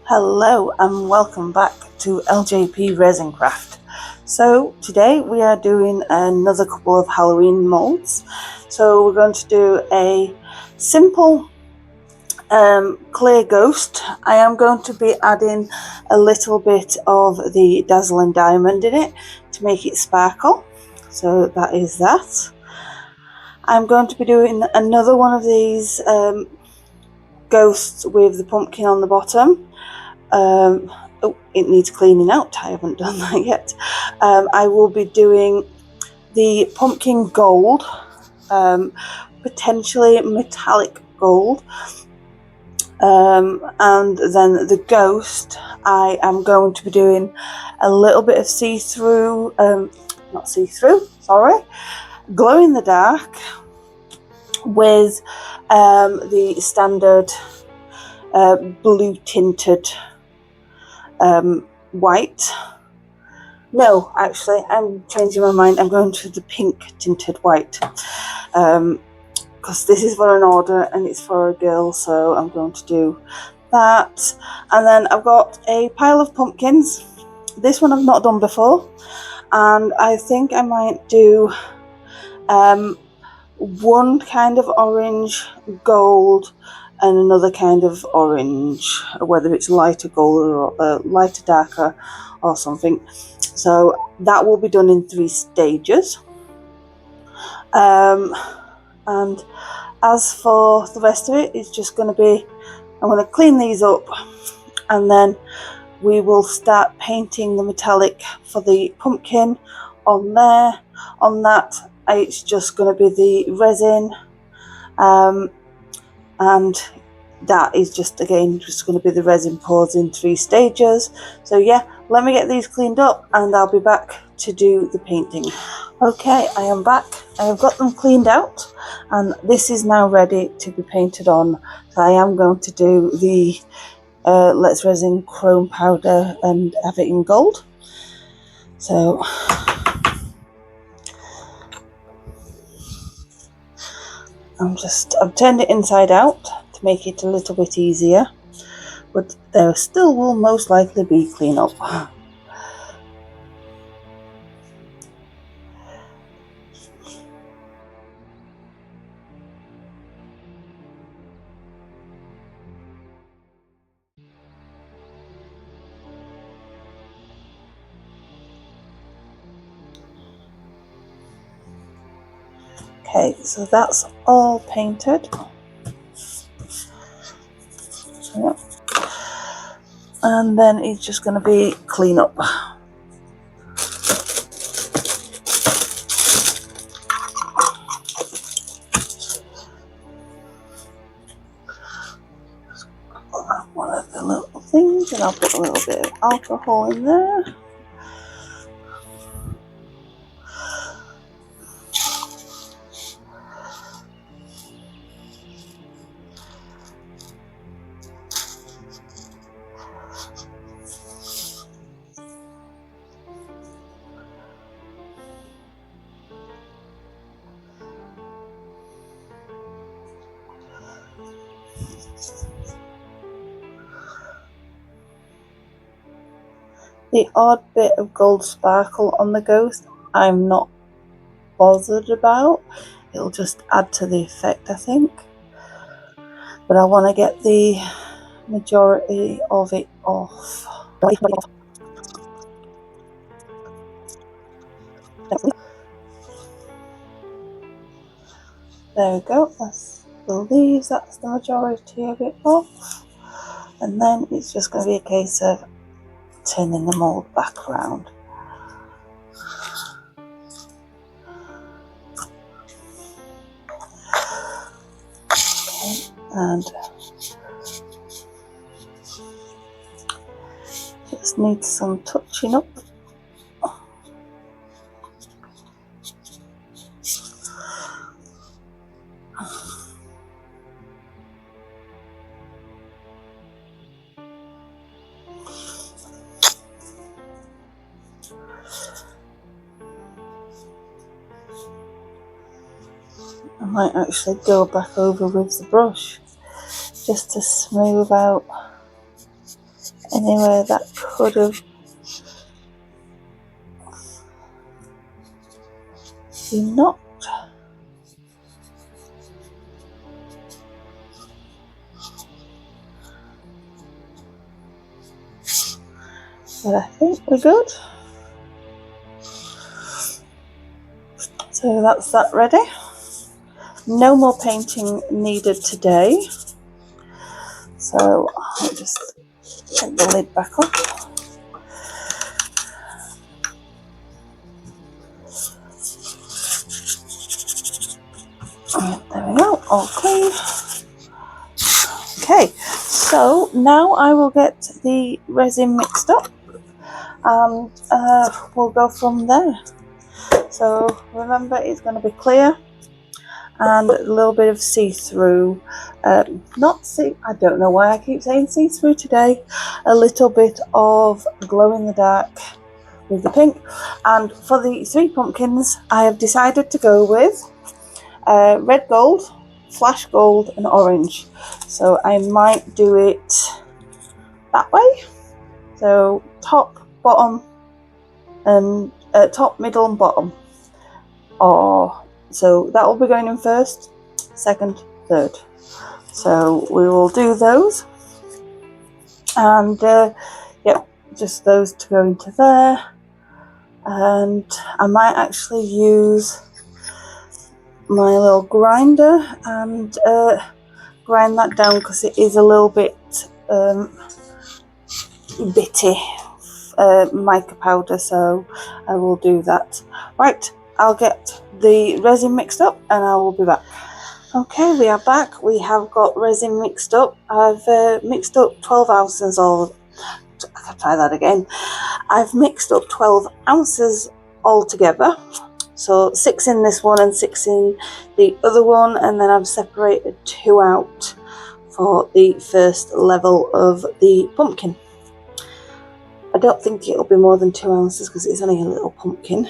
Hello and welcome back to LJP Resin Craft. So today we are doing another couple of Halloween molds. So we're going to do a simple clear ghost. I am going to be adding a little bit of the Dazzling Diamond in it to make it sparkle. So that is that. I'm going to be doing another one of these ghosts with the pumpkin on the bottom. It needs cleaning out. I haven't done that yet. I will be doing the pumpkin gold, potentially metallic gold, and then the ghost I am going to be doing a little bit of see-through, not see-through, sorry, glow in the dark with the standard blue tinted white. No, actually, I'm changing my mind. I'm going to the pink tinted white because this is for an order and it's for a girl, so I'm going to do that. And then I've got a pile of pumpkins. This one I've not done before, and I think I might do one kind of orange gold and another kind of orange, whether it's lighter gold or lighter darker or something. So that will be done in 3 stages. And as for the rest of it, it's just going to be, I'm going to clean these up and then we will start painting the metallic for the pumpkin on there. On that, it's just going to be the resin, and that is just again just going to be the resin pours in 3 stages. So yeah, let me get these cleaned up and I'll be back to do the painting. Okay, I am back. I have got them cleaned out and this is now ready to be painted on. So I am going to do the Let's Resin chrome powder and have it in gold. So I've turned it inside out to make it a little bit easier, but there still will most likely be cleanup. Okay, so that's all painted. Yep. And then it's just going to be clean up. One of the little things, and I'll put a little bit of alcohol in there. The odd bit of gold sparkle on the ghost I'm not bothered about. It'll just add to the effect, I think. But I want to get the majority of it off. There we go, that's the leaves, that's the majority of it off. And then it's just going to be a case of turning the mould back around. Okay, and just needs some touching up. I might actually go back over with the brush just to smooth out anywhere that could have been knocked. But I think we're good. So that's that ready. No more painting needed today. So I'll just take the lid back up. There we go, all clean. Okay, so now I will get the resin mixed up and we'll go from there. So remember, it's going to be clear and a little bit of see-through, I don't know why I keep saying see-through today, a little bit of glow-in-the-dark with the pink. And for the 3 pumpkins, I have decided to go with red gold, flash gold and orange. So I might do it that way. So top, bottom and top, middle and bottom. So that will be going in first, second, third. So we will do those. And yep, just those to go into there. And I might actually use my little grinder and grind that down because it is a little bit bitty mica powder, so I will do that. Right, I'll get the resin mixed up and I will be back. Okay, we are back. We have got resin mixed up. I've mixed up 12 ounces of, I can try that again. I've mixed up 12 ounces altogether. So 6 in this one and 6 in the other one, and then I've separated 2 out for the first level of the pumpkin. I don't think it'll be more than 2 ounces because it's only a little pumpkin.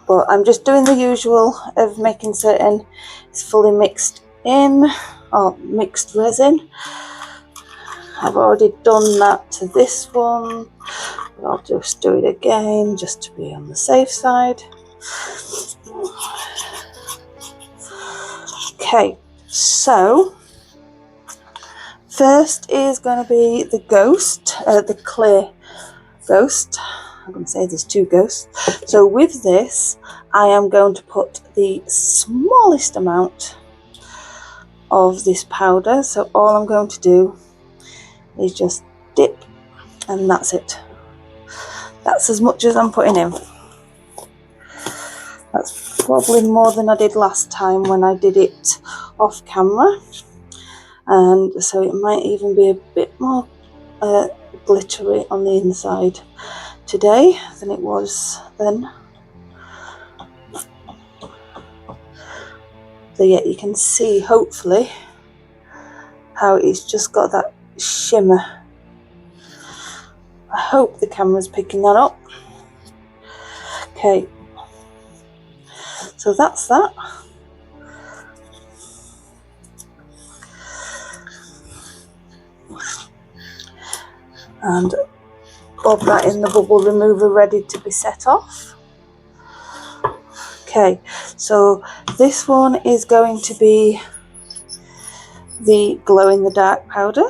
But I'm just doing the usual of making certain it's fully mixed in, or mixed resin. I've already done that to this one, but I'll just do it again just to be on the safe side. Okay, so first is going to be the ghost, the clear ghost. I'm going to say there's 2 ghosts. So with this, I am going to put the smallest amount of this powder. So all I'm going to do is just dip, and that's it. That's as much as I'm putting in. That's probably more than I did last time when I did it off camera. And so it might even be a bit more glittery on the inside today than it was then. So yeah, you can see hopefully how it's just got that shimmer. I hope the camera's picking that up. Okay, so that's that. And bob that in the bubble remover ready to be set off. Okay, so this one is going to be the glow-in-the-dark powder.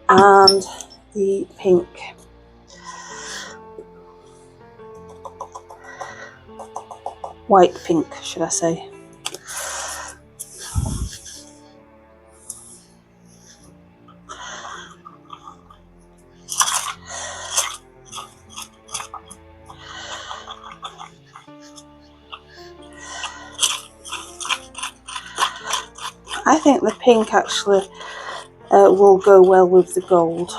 And the pink. White pink, should I say. I think the pink actually will go well with the gold,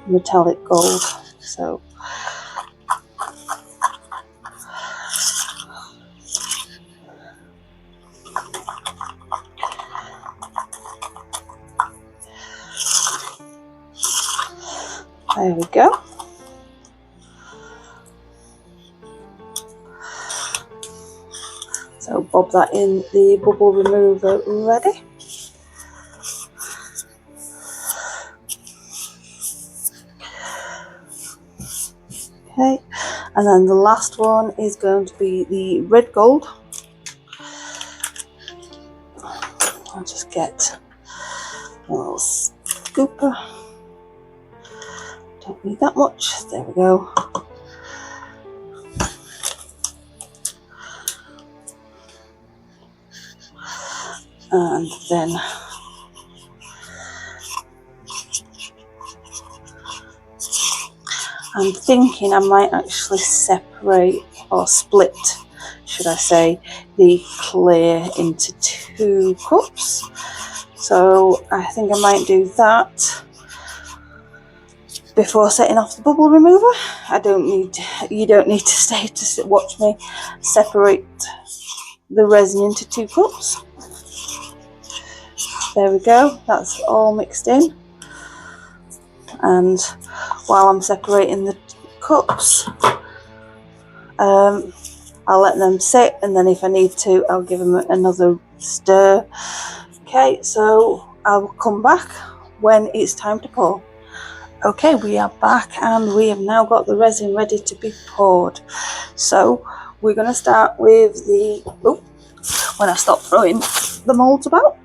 metallic gold. So there we go. So bob that in the bubble remover ready. Okay, and then the last one is going to be the red gold. I'll just get a little scooper. Don't need that much. There we go. And then I'm thinking I might actually separate or split, should I say, the clear into 2 cups. So I think I might do that before setting off the bubble remover. You don't need to stay to watch me separate the resin into 2 cups. There we go, that's all mixed in. And while I'm separating the cups, I'll let them sit, and then if I need to, I'll give them another stir. Okay, so I will come back when it's time to pour. Okay, we are back and we have now got the resin ready to be poured. So we're going to start with the, when I stop throwing the moulds about.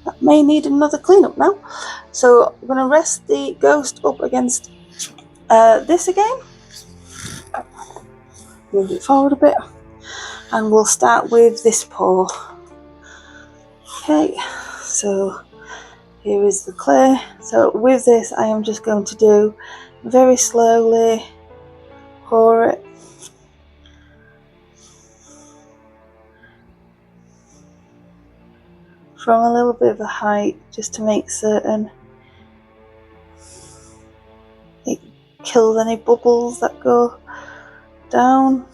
That may need another cleanup now. So I'm going to rest the ghost up against this again. Move it forward a bit. And we'll start with this pour. Okay, so here is the clay. So with this I am just going to do very slowly pour it. From a little bit of a height, just to make certain it kills any bubbles that go down.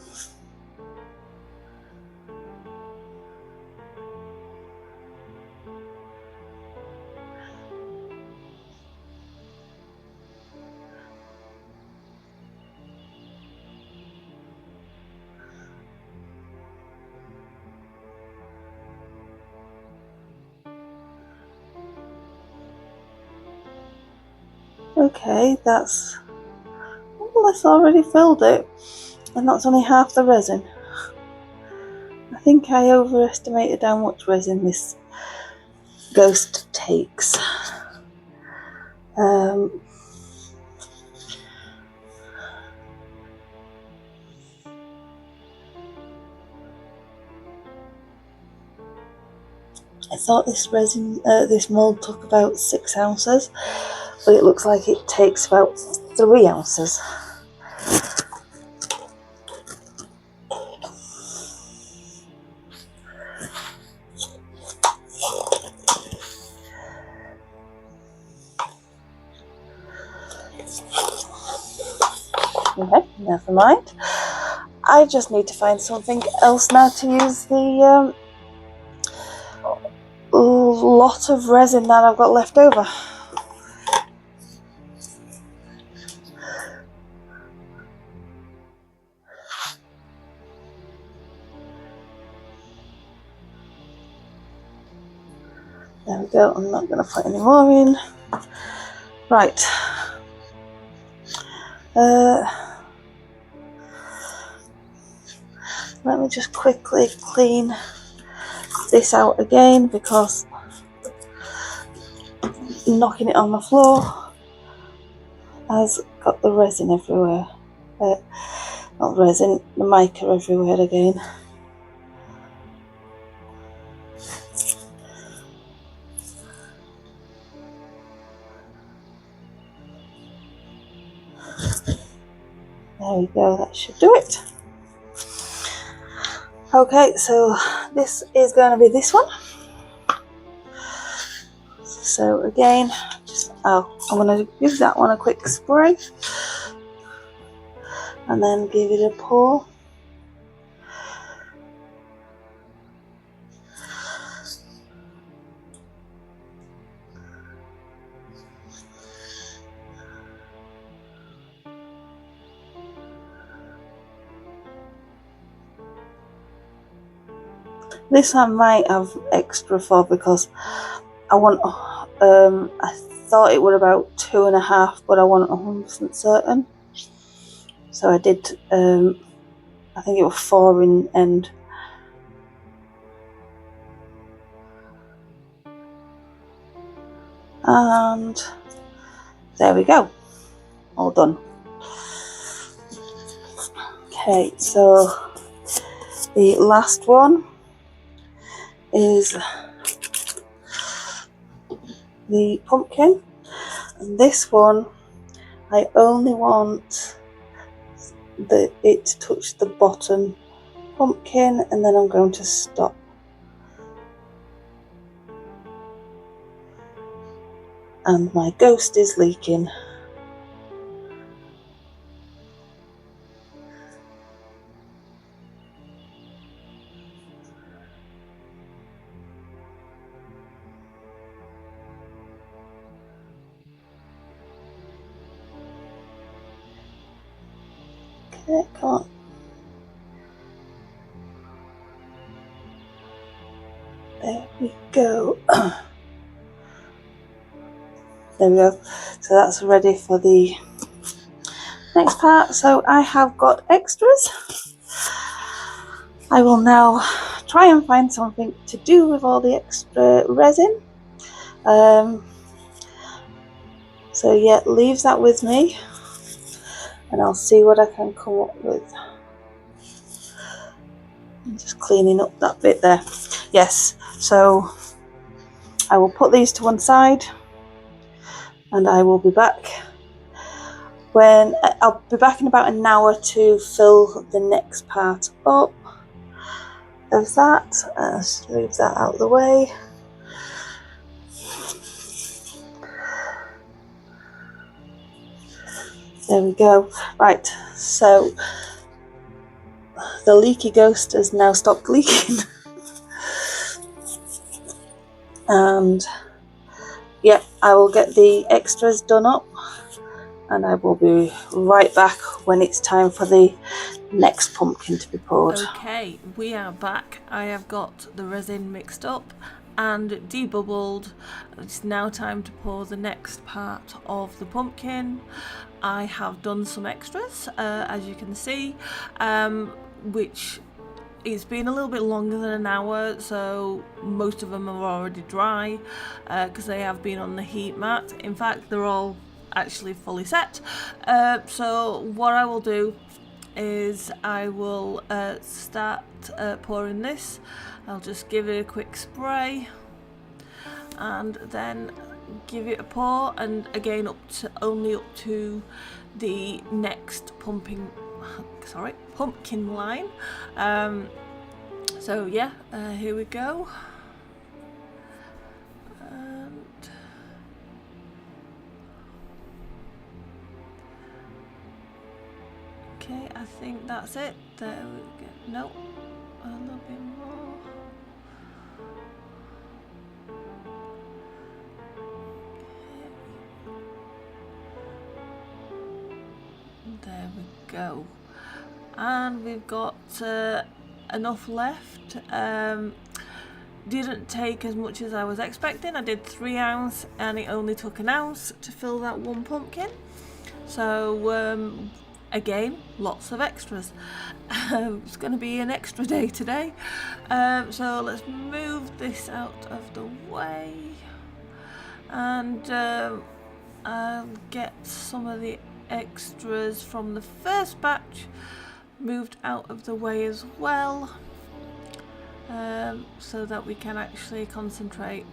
Okay, that's already filled it, and that's only half the resin. I think I overestimated how much resin this ghost takes. I thought this resin, this mould took about 6 ounces, but it looks like it takes about 3 ounces. Okay, never mind. I just need to find something else now to use the lot of resin that I've got left over. There we go, I'm not going to put any more in. Right. Let me just quickly clean this out again, because knocking it on the floor has got the resin everywhere. Not resin, the mica everywhere again. There we go, that should do it. Okay, so this is going to be this one. So again, I'm going to give that one a quick spray and then give it a pour. This I might have extra for because I want, I thought it were about 2.5, but I wasn't 100% certain. So I did, I think it was 4 in end. And there we go, all done. Okay, so the last one is the pumpkin, and this one I only want it to touch the bottom pumpkin, and then I'm going to stop. And my ghost is leaking. Okay, come on. There we go. There we go. So that's ready for the next part. So I have got extras. I will now try and find something to do with all the extra resin. So yeah, leave that with me and I'll see what I can come up with. I'm just cleaning up that bit there. Yes, so I will put these to one side and I will be back when I'll be back in about an hour to fill the next part up of that. Let's move that out of the way. There we go. Right, so the leaky ghost has now stopped leaking. And yeah, I will get the extras done up and I will be right back when it's time for the next pumpkin to be poured. Okay, we are back. I have got the resin mixed up and debubbled. It's now time to pour the next part of the pumpkin. I have done some extras, as you can see, which it's been a little bit longer than an hour, so most of them are already dry because they have been on the heat mat. In fact, they're all actually fully set. So what I will do is I will start pouring this. I'll just give it a quick spray and then give it a pour, and again only up to the next pumpkin line. So yeah, here we go. And okay, I think that's it. There we go. No, a little bit more. There we go. And we've got enough left. Didn't take as much as I was expecting. I did 3 ounce and it only took 1 ounce to fill that one pumpkin. So again, lots of extras. It's going to be an extra day today. So let's move this out of the way. And I'll get some of the extras from the first batch moved out of the way as well, so that we can actually concentrate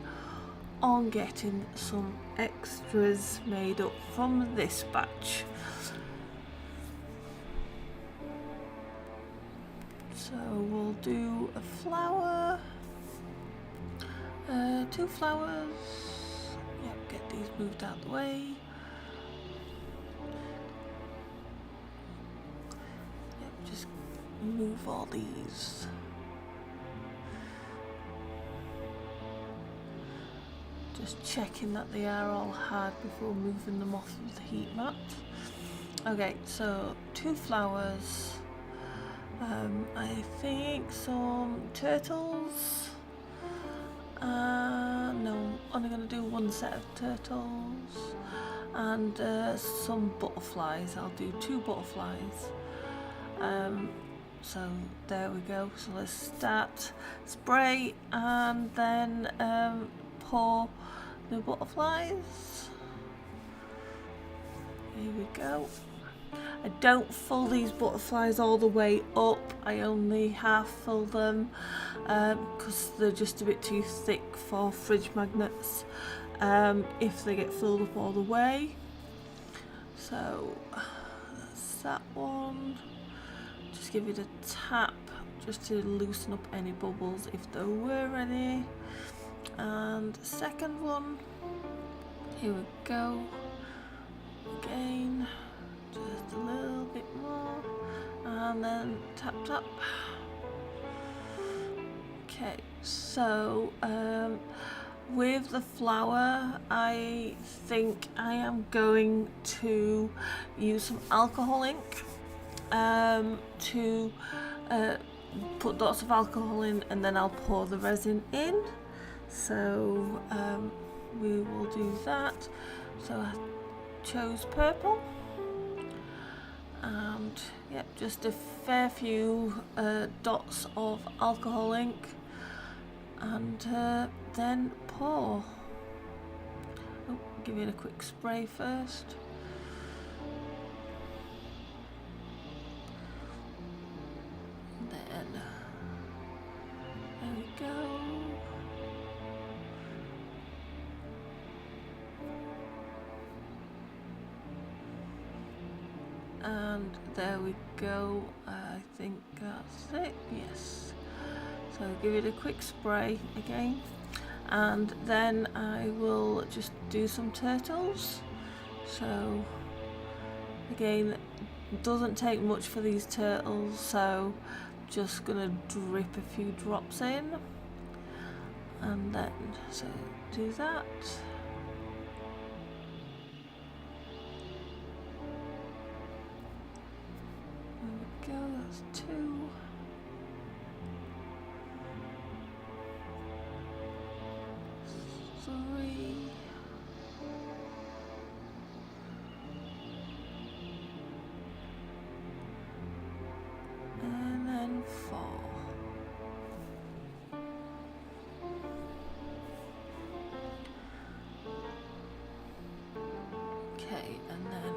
on getting some extras made up from this batch. So we'll do a flower, 2 flowers. Yep, get these moved out the way. Yep, just move all these. Just checking that they are all hard before moving them off of the heat mat. Okay, so 2 flowers. I think some turtles. No, only going to do one set of turtles. And some butterflies. I'll do 2 butterflies. So there we go. So let's start spray and then pour the butterflies. Here we go. I don't fill these butterflies all the way up. I only half fill them because they're just a bit too thick for fridge magnets if they get filled up all the way. So that's that one. Just give it a tap just to loosen up any bubbles if there were any. And second one, here we go. Again, just a little bit more, and then tap tap. Okay, so with the flower, I think I am going to use some alcohol ink to put lots of alcohol in, and then I'll pour the resin in. So we will do that. So I chose purple, and yep, just a fair few dots of alcohol ink, and then pour. Oh, give it a quick spray first. Then there we go. And there we go. I think that's it. Yes. So give it a quick spray again, and then I will just do some turtles. So again, it doesn't take much for these turtles, so just gonna drip a few drops in, and then so do that. There we go, that's 2. And then 4. Okay, and then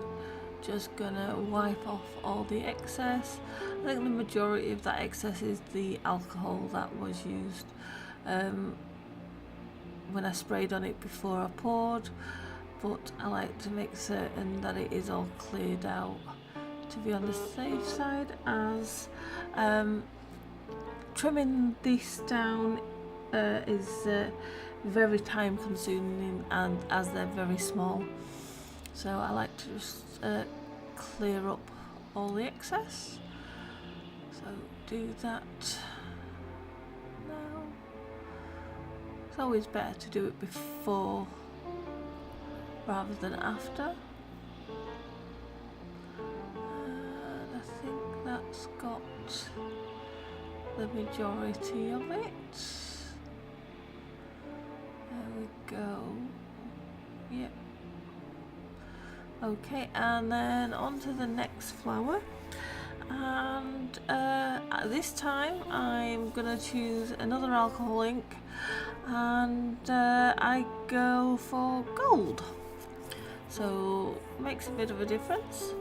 just gonna wipe off all the excess. I think the majority of that excess is the alcohol that was used when I sprayed on it before I poured, but I like to make certain that it is all cleared out to be on the safe side, as trimming this down is very time consuming, and as they're very small, so I like to just clear up all the excess. So do that now. It's always better to do it before rather than after. And I think that's got the majority of it. There we go. Yep. Okay, and then on to the next flower. And this time I'm gonna choose another alcohol ink, and I go for gold. So makes a bit of a difference.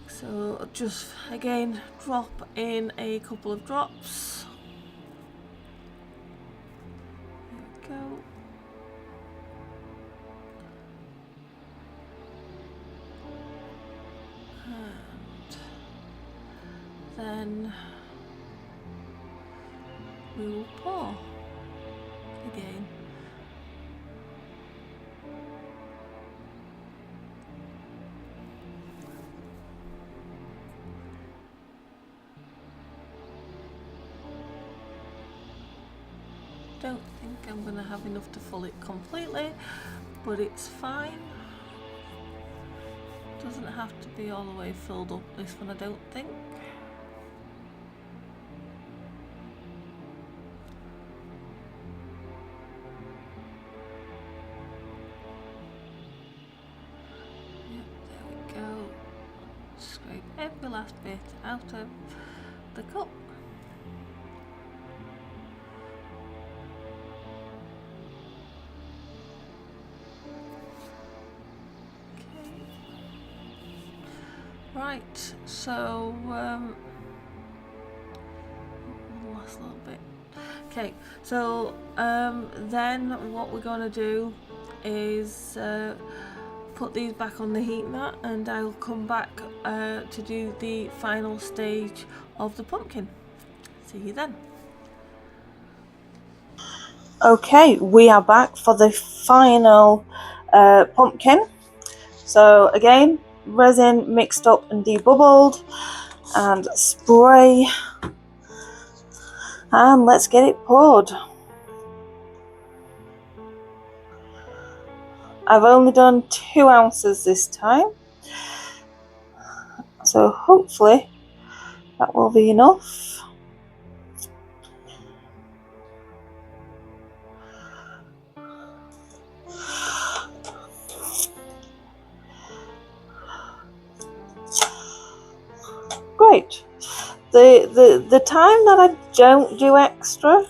So just again drop in a couple of drops. There we go. Then we will pour again. Don't think I'm going to have enough to fill it completely, but it's fine. Doesn't have to be all the way filled up, this one I don't think. every last bit out of the cup. Right, so last little bit. Okay, so then what we're going to do is put these back on the heat mat, and I'll come back to do the final stage of the pumpkin. See you then. Okay, we are back for the final pumpkin. So again, resin mixed up and debubbled, and spray, and let's get it poured. I've only done 2 ounces this time, so hopefully that will be enough. Great. The time that I don't do extra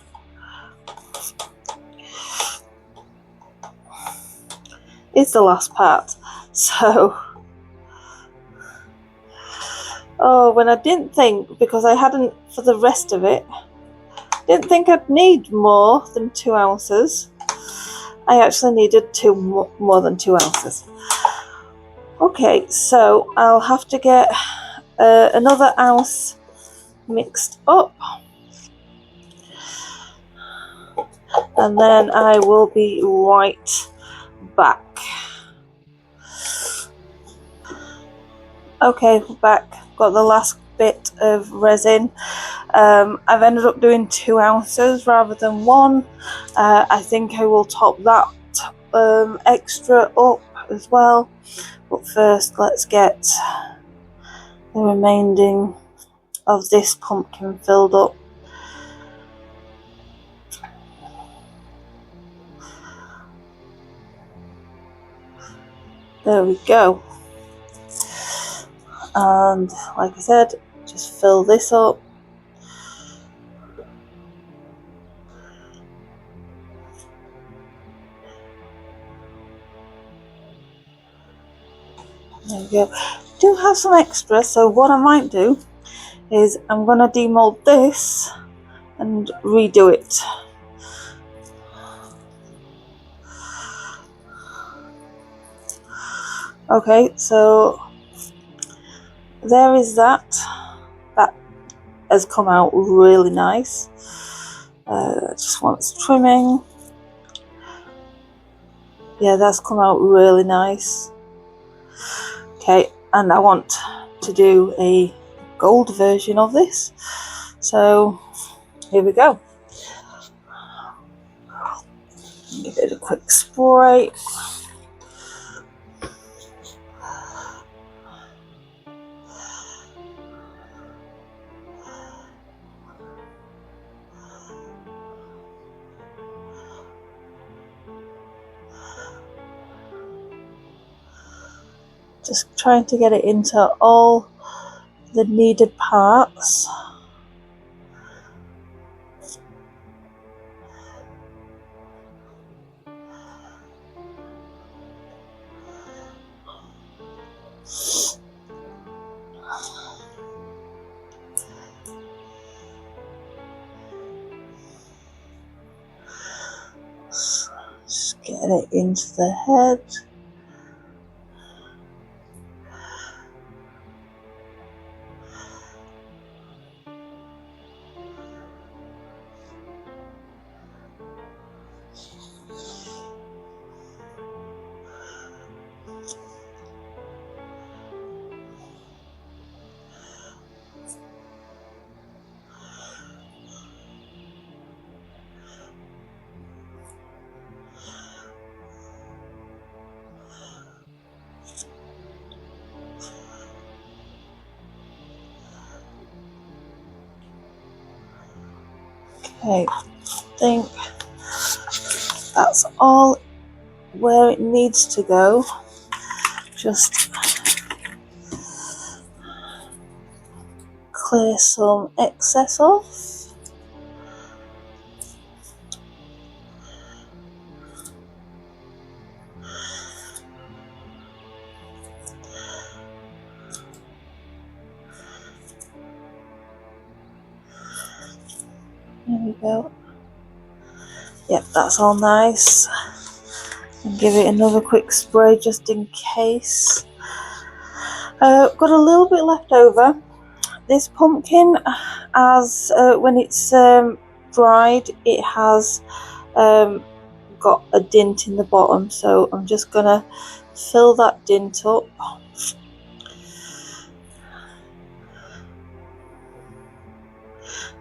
is the last part. So, when I didn't think, because I hadn't for the rest of it, didn't think I'd need more than 2 ounces. I actually needed more than 2 ounces. Okay, so I'll have to get another ounce mixed up, and then I will be right back. Okay, back. Got the last bit of resin. I've ended up doing 2 ounces rather than 1. I think I will top that extra up as well. But first, let's get the remaining of this pumpkin filled up. There we go. And like I said, just fill this up. There we go. Do have some extra, so what I might do is I'm going to demold this and redo it. Okay, so there is that. That has come out really nice. Just wants trimming. Yeah, that's come out really nice. Okay, and I want to do a gold version of this. So here we go. Give it a quick spray. Just trying to get it into all the needed parts. Just get it into the head. Okay, I think that's all where it needs to go. Just clear some excess off. There we go. Yep, that's all nice. And give it another quick spray just in case. Got a little bit left over. This pumpkin, as when it's dried, it has got a dint in the bottom, so I'm just gonna fill that dint up.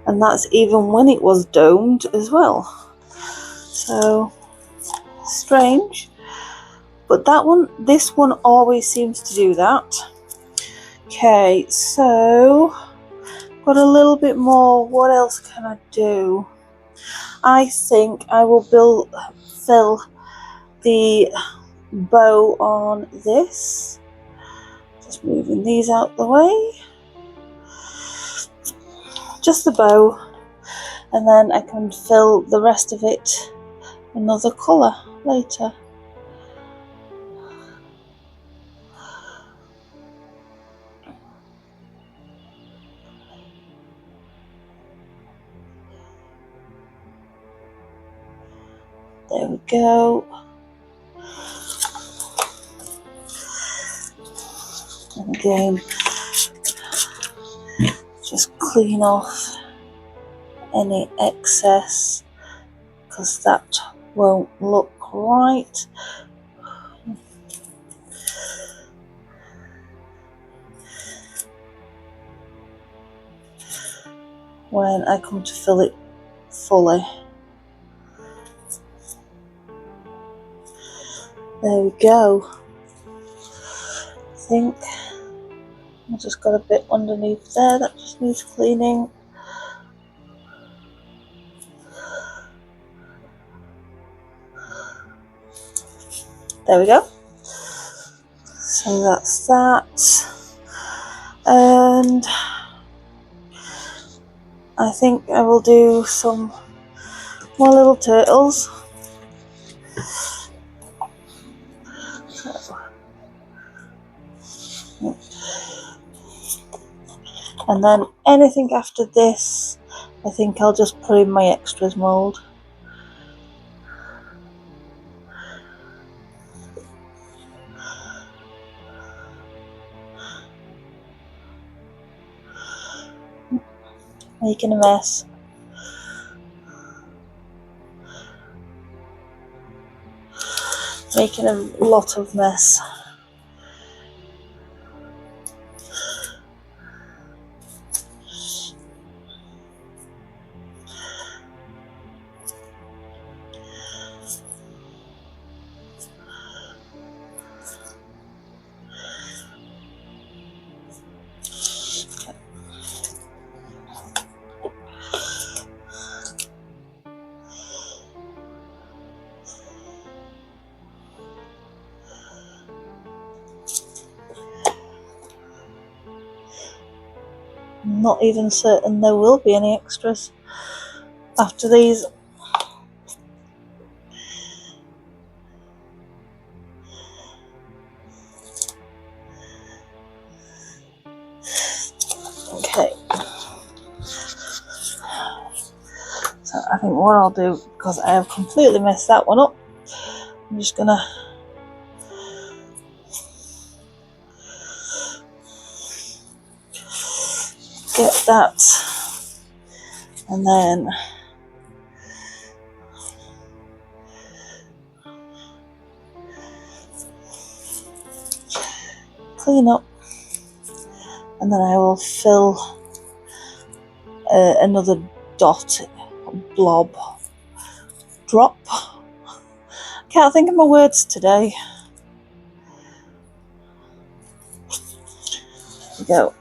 And that's even when it was domed as well. So strange, but this one always seems to do that. Okay, so got a little bit more. What else can I do? I think I will fill the bow on this. Just moving these out the way. Just the bow, and then I can fill the rest of it another colour later. There we go. And again, just clean off any excess, because that won't look right. When I come to fill it fully. There we go. I think I just got a bit underneath there that just needs cleaning. There we go. So that's that. And I think I will do some more little turtles. And then anything after this, I think I'll just put in my extras mould. Making a mess. Making a lot of mess. I'm not even certain there will be any extras after these. Okay. So I think what I'll do, because I have completely messed that one up, I'm just gonna get that, and then clean up, and then I will fill another blob, drop. Can't think of my words today. There we go.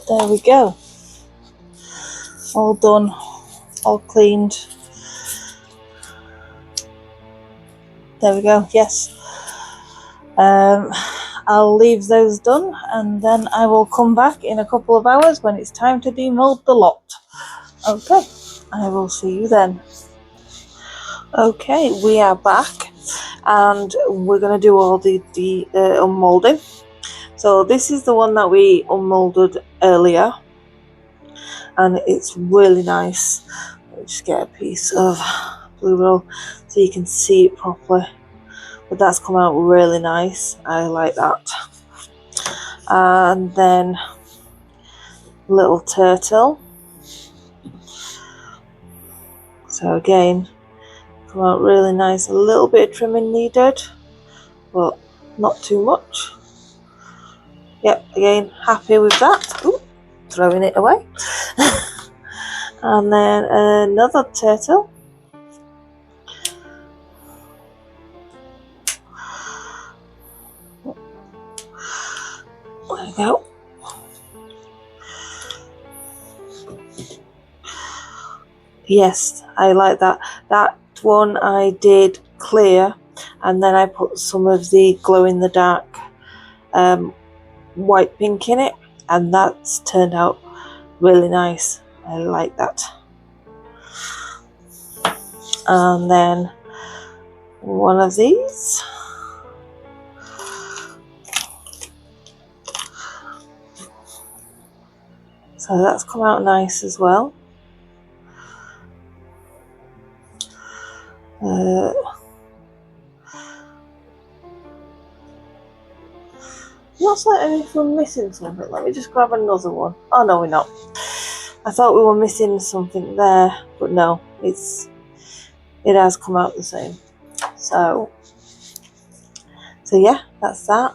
There we go. All done, all cleaned. There we go, yes. I'll leave those done and then I will come back in a couple of hours when it's time to demold the lot. Okay, I will see you then. Okay, we are back and we're going to do all the unmolding. So this is the one that we unmolded earlier and it's really nice. Let me just get a piece of blue roll so you can see it properly. But that's come out really nice. I like that. And then little turtle. So again, come out really nice. A little bit of trimming needed, but not too much. Yep, again, happy with that. Ooh, throwing it away. And then another turtle. There we go. Yes, I like that. That one I did clear and then I put some of the glow in the dark white pink in it, and that's turned out really nice. I like that. And then one of these. So that's come out nice as well. Looks like if we're missing something. Let me just grab another one. Oh no, we're not. I thought we were missing something there, but no, it has come out the same. So yeah, that's that.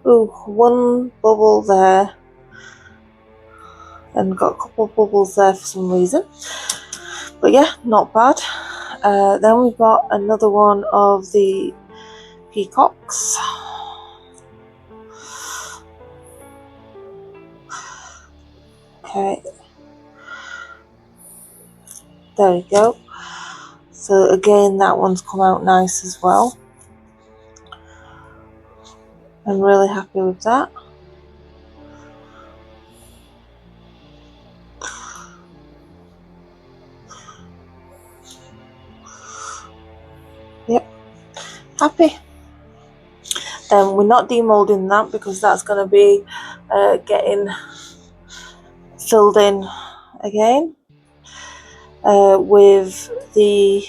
Ooh, one bubble there, and got a couple of bubbles there for some reason. But yeah, not bad. Then we've got another one of the peacocks. Okay, there we go. So again, that one's come out nice as well. I'm really happy with that. Yep, happy. Then we're not demolding that because that's going to be getting filled in again with the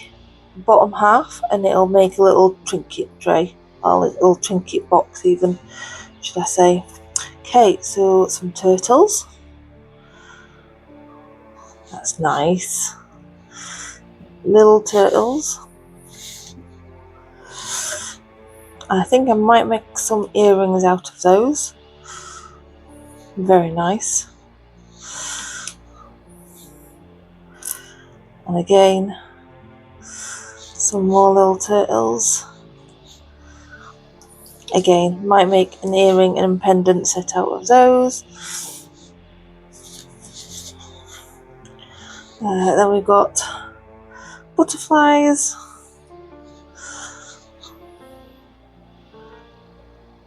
bottom half, and it'll make a little trinket tray, or a little trinket box even, should I say. Okay, so some turtles. That's nice. Little turtles. I think I might make some earrings out of those. Very nice. And again, some more little turtles. Again, might make an earring and pendant set out of those. Then we've got butterflies.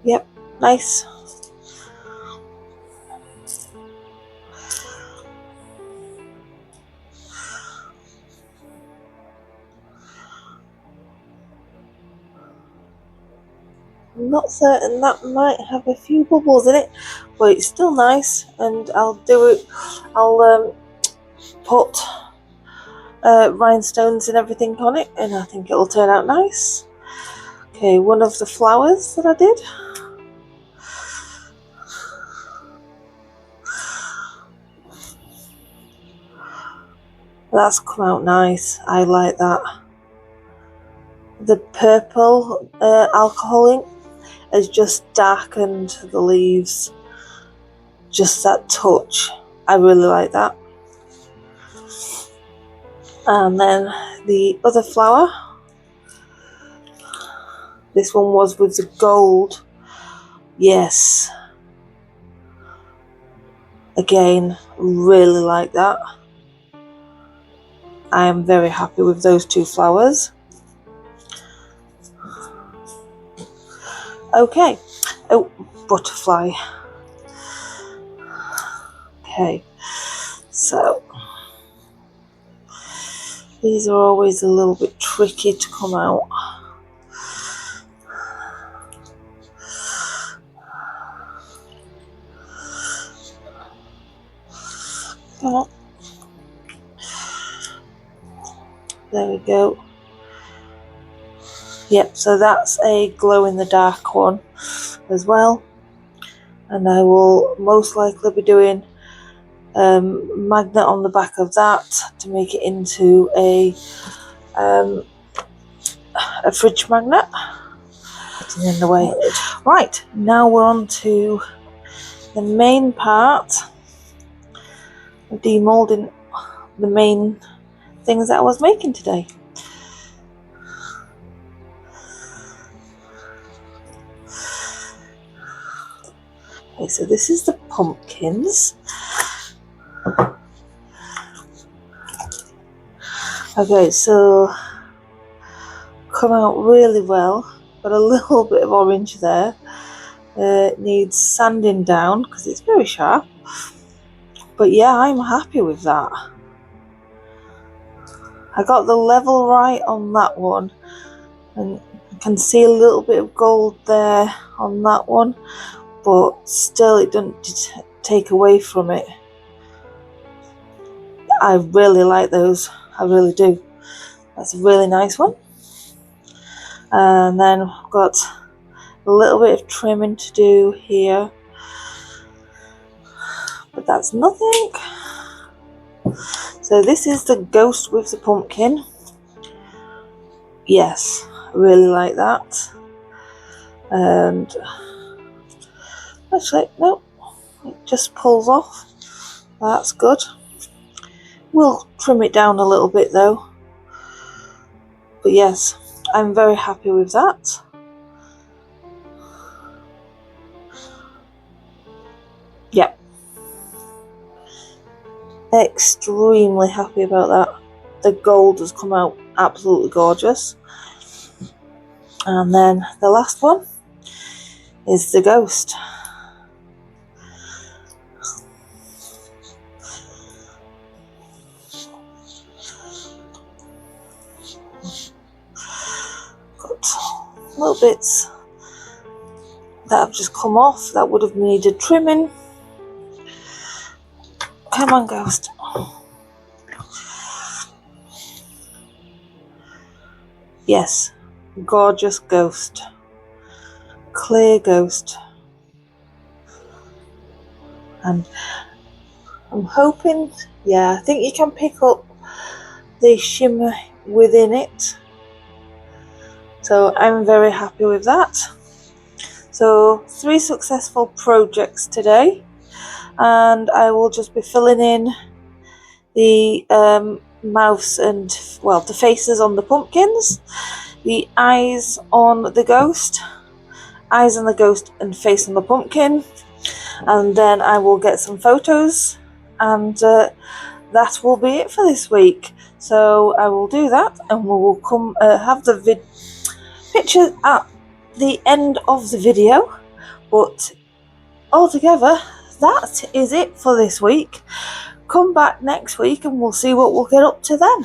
Yep, nice. I'm not certain, that might have a few bubbles in it, but it's still nice, and I'll put rhinestones and everything on it, and I think it'll turn out nice. Okay, one of the flowers that I did. That's come out nice. I like that. The purple alcohol ink has just darkened the leaves. Just that touch. I really like that. And then the other flower. This one was with the gold. Yes. Again, really like that. I am very happy with those two flowers. Okay, oh, butterfly. Okay, so these are always a little bit tricky to come out. Oh, there we go. Yep, so that's a glow in the dark one as well, and I will most likely be doing magnet on the back of that to make it into a fridge magnet. Getting in the way. Right, now we're on to the main part of demoulding the main things that I was making today. Okay, so this is the pumpkins. Okay, so come out really well. Got a little bit of orange there. It needs sanding down because it's very sharp. But yeah, I'm happy with that. I got the level right on that one, and you can see a little bit of gold there on that one, but still it doesn't take away from it. I really like those, I really do. That's a really nice one. And then I've got a little bit of trimming to do here, but that's nothing. So this is the ghost with the pumpkin. Yes, I really like that. And actually, no, it just pulls off. That's good. We'll trim it down a little bit though. But yes, I'm very happy with that. Yep. Extremely happy about that. The gold has come out absolutely gorgeous. And then the last one is the ghost. Got little bits that have just come off that would have needed trimming. Come on, ghost. Yes, gorgeous ghost. Clear ghost. And I'm hoping, yeah, I think you can pick up the shimmer within it. So I'm very happy with that. So 3 successful projects today. And I will just be filling in the mouths and, well, the faces on the pumpkins, the eyes on the ghost, eyes on the ghost and face on the pumpkin, and then I will get some photos, and that will be it for this week. So I will do that, and we will come have the picture at the end of the video. But altogether, that is it for this week. Come back next week and we'll see what we'll get up to then.